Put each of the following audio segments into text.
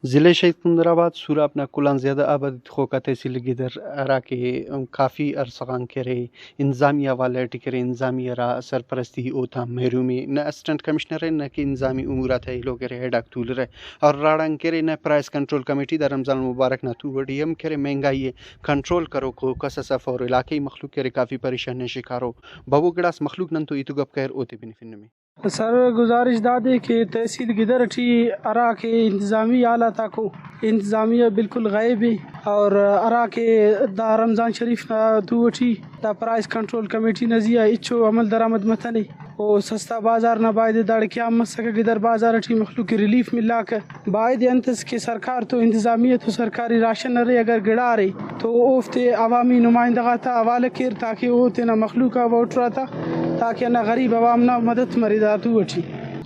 ज़िले शहीद सिकंदराबाद सूरा अपना कुलान ज़्यादा आबादी खोका तहसील गिदर रा के काफ़ी अरसगान करे इंतज़ामिया वाले टिकरे इंतज़ामिया रा सरपरस्ती ओथा महरूमी न असिस्टेंट कमिश्नर न कि इंतज़ामी उमूरात है लोग रे हेडाक तूल रे और राडंग करे न प्राइस कंट्रोल कमेटी द रमज़ान मुबारक न तू वडीएम करे महंगाई कंट्रोल करो को कसफ और इलाके मखलूक करे काफ़ी परेशानी शिकारो बबू गड़ास मखलूक नन तो इतुगब कैर ओते बिन में सर गुजारिश दादे कि तहसील गिदर ठी अरा के इंतज़ामी आला था को इंतज़ामिया बिल्कुल गायब है और अरा के दा रमज़ान शरीफ तू ठी दा प्राइस कंट्रोल कमेटी नजिया इच्छो अमल दरामद मतने ओ सस्ता बाजार ना बायद दाड़ क्या मसक गिदर बाजार ठी मखलूक की रिलीफ मिला कर बायद अंतस के सरकार तो इंतज़ामिया तो सरकारी राशन रहे अगर गिड़ा रही तो ओफ्ते अवामी नुमाइंदा था हवाले केर ताकि वो तेना मखलूक वोट रहा था ताकि ना गरीब अवाम ना मदद मरीदा तू अठी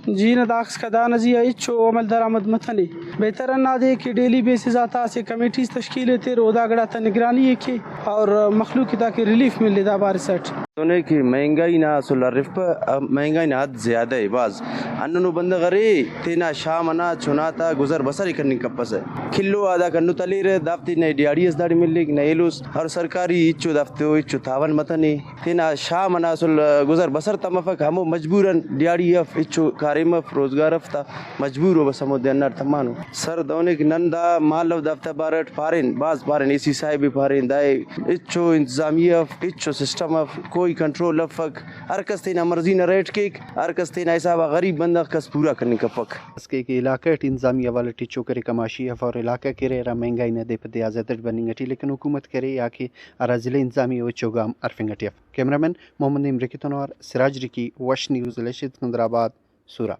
जी न दाख्स का दानजिया इच्छो अमल दरामद मतने बेहतर ना दे कि डेली बेसिस आता से कमेटीज तश्कील थे रोदा गड़ा था निगरानी के और मखलूक ताकि रिलीफ मिले दा बारिसट तोने की महंगाई ना सुला रिफ महंगाई ना हद ज्यादा है बाज अन्नु बंद करे तेना शाम ना चुनाता गुजर बसर करनी कपस है खिल्लो आदा कन्नु तलीर दाफ्ती ने डीआरडीएस दाड़ी मिलली न एलुस और सरकारी इच्छु दफ्तो इच्छु थावन मतने तेना शाम ना सुल गुजर बसर तमफक हमो मजबूरन डीआरडीएफ इच्छु कारिम रोजगार अफ्ता मजबूर हो बस मुद्दे तमानो सर दोने की नंदा मालव दफ्ता बारट पारिन बाज पारिन इसी साहिब पारिन दाए इच्छु इंतजामिया इच्छु सिस्टम ऑफ कोई कंट्रोल अफक हर कस तेना मर्जी न रेट केक हर कस तेना ऐसा गरीब बंदा कस पूरा करने का फक इसके इलाके इंतजामिया वाले टीचो करे कमाशी और इलाका करे रा महंगाई न दे पदे आज़ाद बनिंगटी लेकिन हुकूमत करे आके अरा जिले इंतजामी व चोगाम अरफिंगटियफ कैमरामैन मोहम्मद इमरिकी तनवार सिराज रिकी वश न्यूज़ सिकंदराबाद सूरा।